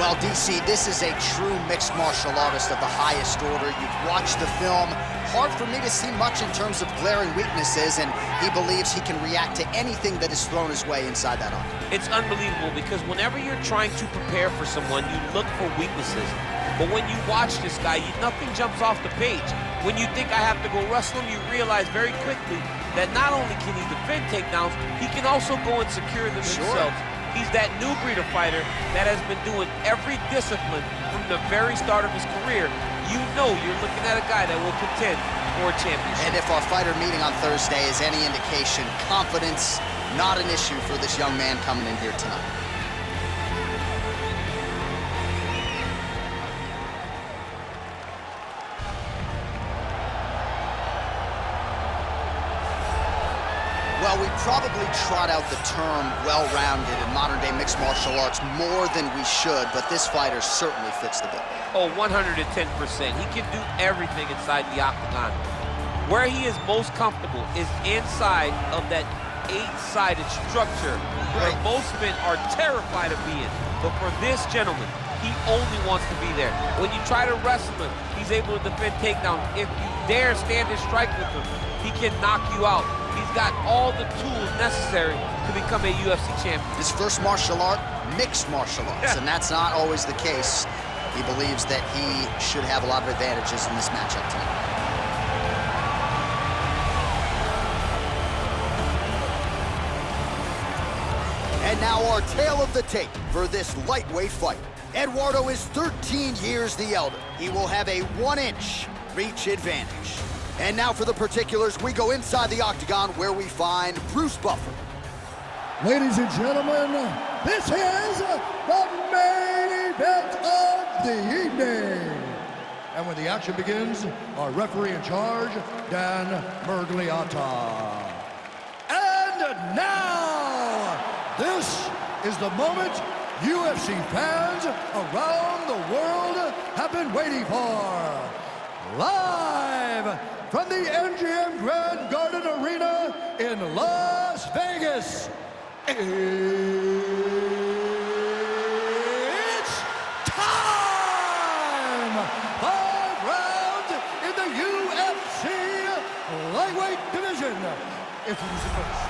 Well, DC, this is a true mixed martial artist of the highest order. You've watched the film. Hard for me to see much in terms of glaring weaknesses, and he believes he can react to anything that is thrown his way inside that arm. It's unbelievable because whenever you're trying to prepare for someone, you look for weaknesses. But when you watch this guy, nothing jumps off the page. When you think I have to go wrestle him, you realize very quickly that not only can he defend takedowns, he can also go and secure them himself. He's that new breed of fighter that has been doing every discipline from the very start of his career. You know you're looking at a guy that will contend for a championship. And if our fighter meeting on Thursday is any indication, confidence, not an issue for this young man coming in here tonight. Well, we probably trot out the term well-rounded in modern-day mixed martial arts more than we should, but this fighter certainly fits the bill. Oh, 110%. He can do everything inside the octagon. Where he is most comfortable is inside of that 8-sided structure where most men are terrified of being. But for this gentleman, he only wants to be there. When you try to wrestle him, he's able to defend takedowns. If you dare stand and strike with him, he can knock you out. He's got all the tools necessary to become a UFC champion. His first martial art, mixed martial arts, and that's not always the case. He believes that he should have a lot of advantages in this matchup tonight. And now our tale of the tape for this lightweight fight. Eduardo is 13 years the elder. He will have a 1-inch reach advantage. And now for the particulars, we go inside the octagon where we find Bruce Buffer. Ladies and gentlemen, this is the main event of the evening. And when the action begins, our referee in charge, Dan Mergliata. And now, this is the moment UFC fans around the world have been waiting for. Live from the MGM Grand Garden Arena in Las Vegas, it's time! 5 rounds in the UFC lightweight division. Introducing first,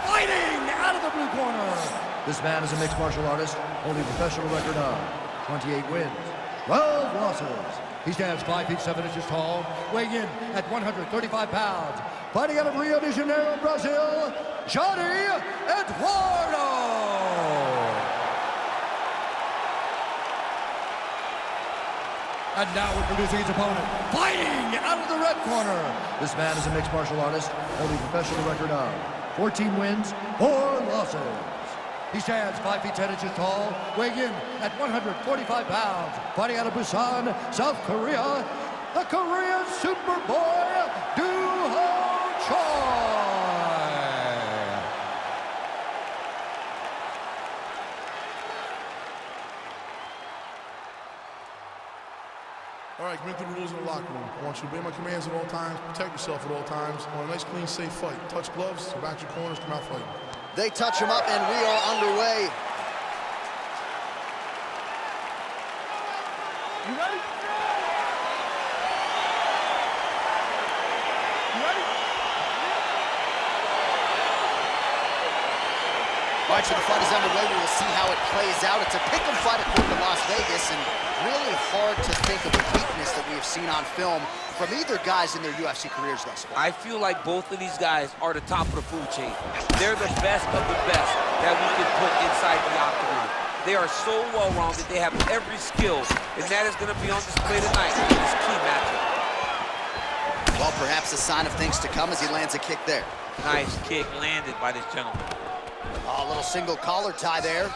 fighting out of the blue corner. This man is a mixed martial artist, holding a professional record of 28 wins, 12 losses. He stands 5 feet 7 inches tall, weighing in at 135 pounds. Fighting out of Rio de Janeiro, Brazil, Johnny Eduardo. And now introducing his opponent, fighting out of the red corner. This man is a mixed martial artist, holding a professional record of 14 wins, 4 losses. He stands 5 feet 10 inches tall, weighing in at 145 pounds. Fighting out of Busan, South Korea, the Korean Superboy, Doo-Ho Choi. All right, commit to the rules in the locker room. I want you to obey my commands at all times, protect yourself at all times. I want a nice, clean, safe fight. Touch gloves, go back to your corners, come out fighting. They touch him up, and we are underway. You ready? You ready? All right, so the fight is underway. We will see how it plays out. It's a pick-em fight according to Las Vegas, and really hard to think of a weakness that we have seen on film from either guys in their UFC careers thus far. I feel like both of these guys are the top of the food chain. They're the best of the best that we can put inside the octagon. They are so well-rounded. They have every skill, and that is going to be on display tonight in this key matchup. Well, perhaps a sign of things to come as he lands a kick there. Nice kick landed by this gentleman. Oh, a little single collar tie there.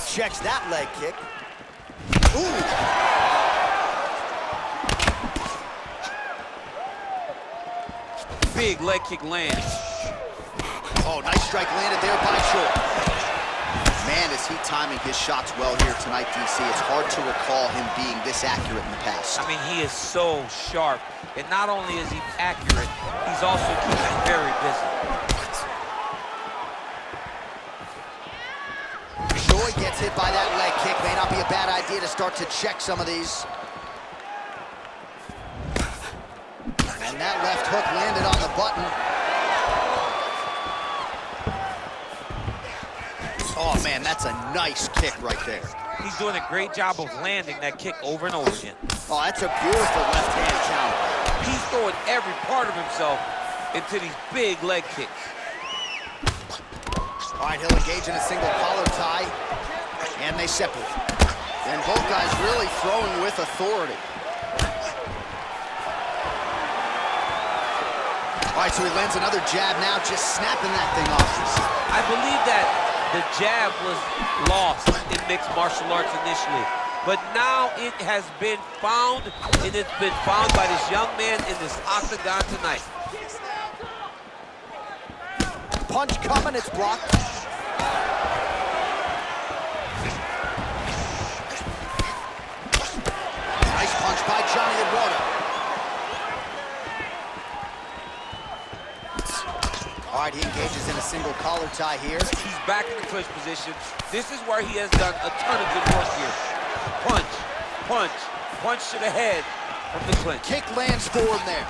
Checks that leg kick. Ooh! Big leg kick lands. Oh, nice strike landed there by Choi. Man, is he timing his shots well here tonight, DC. It's hard to recall him being this accurate in the past. I mean, he is so sharp. And not only is he accurate, he's also keeping very busy. hit by that leg kick. May not be a bad idea to start to check some of these. And that left hook landed on the button. Oh man, that's a nice kick right there. He's doing a great job of landing that kick over and over again. Oh, that's a beautiful left hand counter. He's throwing every part of himself into these big leg kicks. All right, he'll engage in a single collar tie, and they separate. And both guys really throwing with authority. All right, so he lands another jab now, just snapping that thing off. I believe that the jab was lost in mixed martial arts initially, but now it has been found, and it's been found by this young man in this octagon tonight. Punch coming, it's blocked. Nice punch by Johnny Eduardo. All right, he engages in a single collar tie here. He's back in the clinch position. This is where he has done a ton of good work here. Punch, punch, punch to the head from the clinch. Kick lands for him there.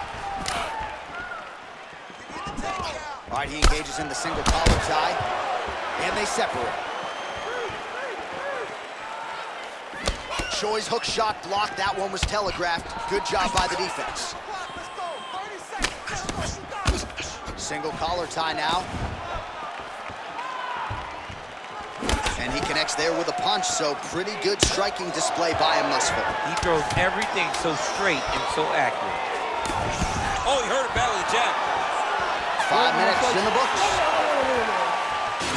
All right, he engages in the single collar tie, and they separate. Choi's hook shot blocked. That one was telegraphed. Good job by the defense. Single collar tie now. And he connects there with a punch, so pretty good striking display by him thus far. He throws everything so straight and so accurate. Oh, he heard it battle the jab. 5 minutes in the books.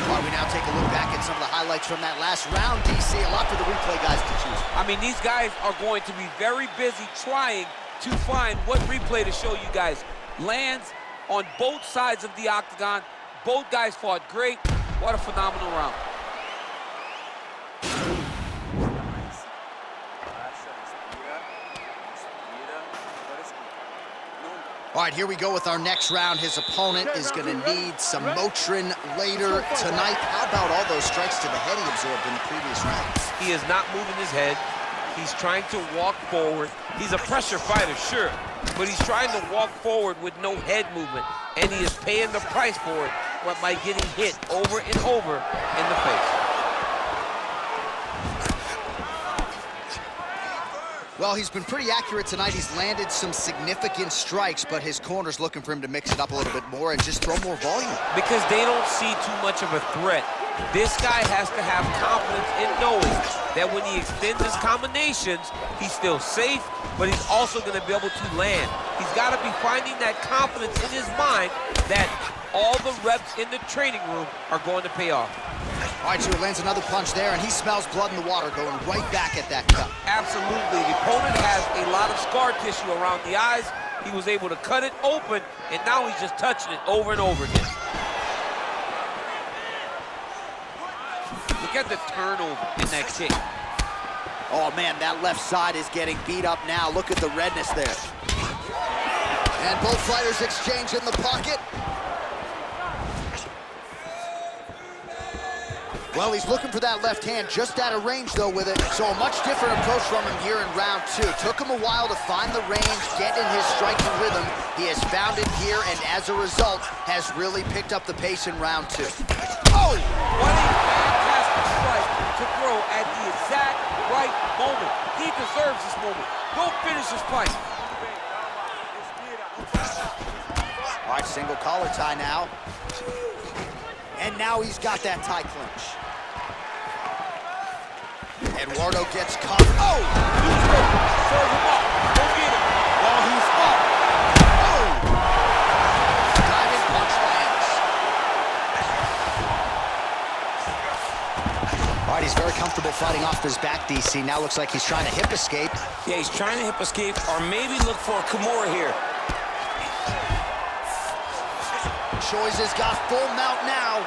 All right, we now take a look back at some of the highlights from that last round, DC. A lot for the replay guys to choose. I mean, these guys are going to be very busy trying to find what replay to show you guys. Lands on both sides of the octagon. Both guys fought great. What a phenomenal round. All right, here we go with our next round. His opponent is going to need some Motrin later tonight. How about all those strikes to the head he absorbed in the previous rounds? He is not moving his head. He's trying to walk forward. He's a pressure fighter, sure, but he's trying to walk forward with no head movement, and he is paying the price for it by getting hit over and over in the face. Well, he's been pretty accurate tonight. He's landed some significant strikes, but his corner's looking for him to mix it up a little bit more and just throw more volume. Because they don't see too much of a threat. This guy has to have confidence in knowing that when he extends his combinations, he's still safe, but he's also going to be able to land. He's got to be finding that confidence in his mind that all the reps in the training room are going to pay off. All right, so he lands another punch there, and he smells blood in the water, going right back at that cut. Absolutely. The opponent has a lot of scar tissue around the eyes. He was able to cut it open, and now he's just touching it over and over again. Look at the turnover in that kick. Oh, man, that left side is getting beat up now. Look at the redness there. And both fighters exchange in the pocket. Well, he's looking for that left hand, just out of range, though, with it. So a much different approach from him here in round two. Took him a while to find the range, get in his striking rhythm. He has found it here, and as a result, has really picked up the pace in round two. Oh! What a fantastic strike to throw at the exact right moment. He deserves this moment. Go finish this fight. All right, single collar tie now. And now he's got that tie clinch. Eduardo gets caught. Oh! Serve him up. Go get him. Well, he's up. Oh! Diving punch lands. All right, he's very comfortable fighting off his back, DC. Now looks like he's trying to hip escape. Yeah, he's trying to hip escape or maybe look for a Kimura here. Choi's has got full mount now.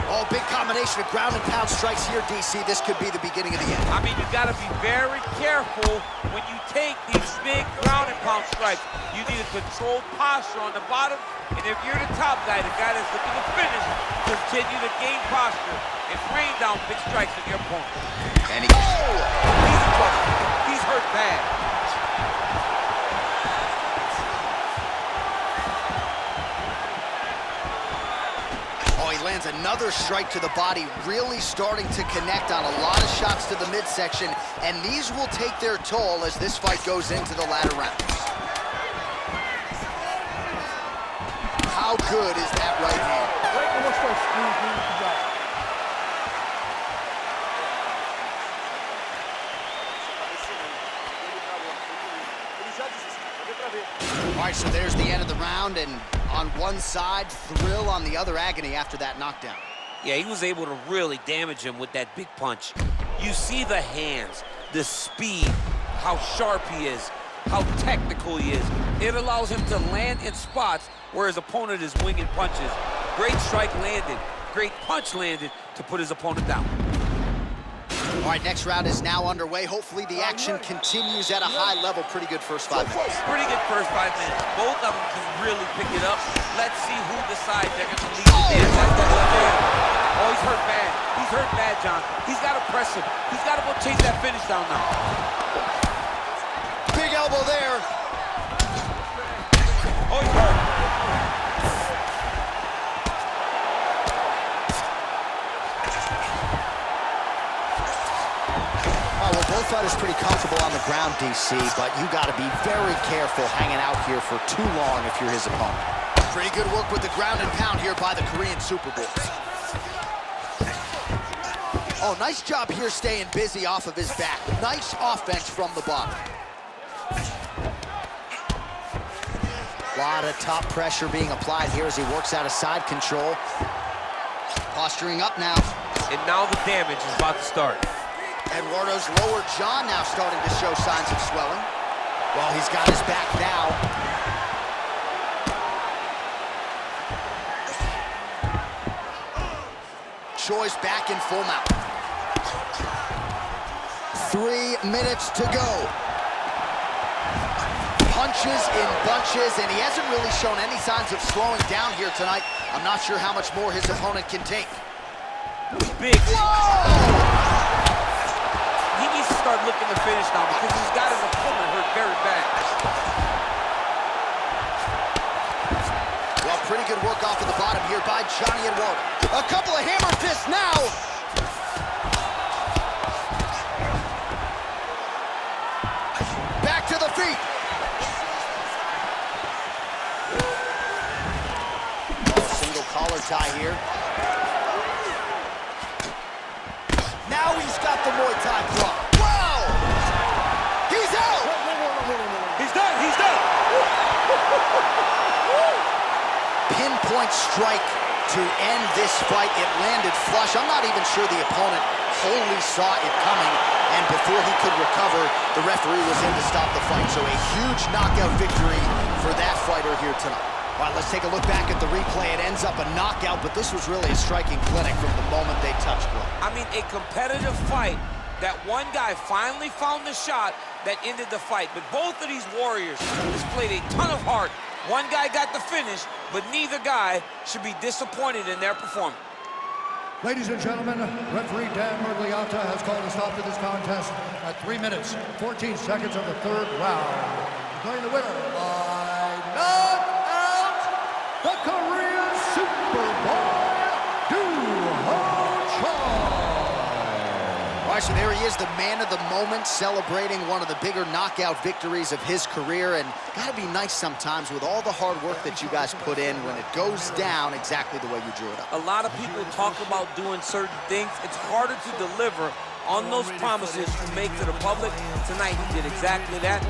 Oh, big combination of ground and pound strikes here, DC. This could be the beginning of the end. I mean, you got to be very careful when you take these big ground and pound strikes. You need a controlled posture on the bottom, and if you're the top guy, the guy that's looking to finish, continue to gain posture and rain down big strikes on your opponent. And He's in trouble. He's hurt bad. Oh, he lands another strike to the body, really starting to connect on a lot of shots to the midsection, and these will take their toll as this fight goes into the latter rounds. How good is that right hand? All right, so there's the end of the round, and on one side, thrill, on the other, agony after that knockdown. Yeah, he was able to really damage him with that big punch. You see the hands, the speed, how sharp he is, how technical he is. It allows him to land in spots where his opponent is winging punches. Great strike landed, great punch landed to put his opponent down. All right, next round is now underway. Hopefully the action continues at a high level. Pretty good first 5 minutes. Pretty good first 5 minutes. Both of them can really pick it up. Let's see who decides they're going to lead the dance. Oh, he's hurt bad. He's hurt bad, John. He's got to press him. He's got to go chase that finish down now. Big elbow there. Oh, he's hurt. Both fighters pretty comfortable on the ground, DC, but you got to be very careful hanging out here for too long if you're his opponent. Pretty good work with the ground and pound here by the Korean Super Bulls. Oh, nice job here staying busy off of his back. Nice offense from the bottom. A lot of top pressure being applied here as he works out of side control. Posturing up now. And now the damage is about to start. Eduardo's lower jaw now starting to show signs of swelling. Well, he's got his back now. Choi's back in full mount. 3 minutes to go. Punches in bunches, and he hasn't really shown any signs of slowing down here tonight. I'm not sure how much more his opponent can take. Big. Whoa! Start looking to finish now because he's got his opponent hurt very bad. Well, pretty good work off of the bottom here by Johnny Eduardo. A couple of hammer fists now. Back to the feet. Single collar tie here. Now he's got the Muay Thai drop. Pinpoint strike to end this fight. It landed flush. I'm not even sure the opponent wholly saw it coming, and before he could recover, the referee was in to stop the fight. So a huge knockout victory for that fighter here tonight. All right, let's take a look back at the replay. It ends up a knockout, but this was really a striking clinic from the moment they touched gloves. I mean, a competitive fight that one guy finally found the shot that ended the fight. But both of these warriors displayed a ton of heart. One guy got the finish, but neither guy should be disappointed in their performance. Ladies and gentlemen, referee Dan Mergliata has called a stop to this contest at 3 minutes, 14 seconds of the third round. Declaring the winner by knockout, the Korean Superboy, All right, so there he is, the man of the moment, celebrating one of the bigger knockout victories of his career. And gotta be nice sometimes with all the hard work that you guys put in when it goes down exactly the way you drew it up. A lot of people talk about doing certain things. It's harder to deliver on those promises you make to the public. Tonight, he did exactly that.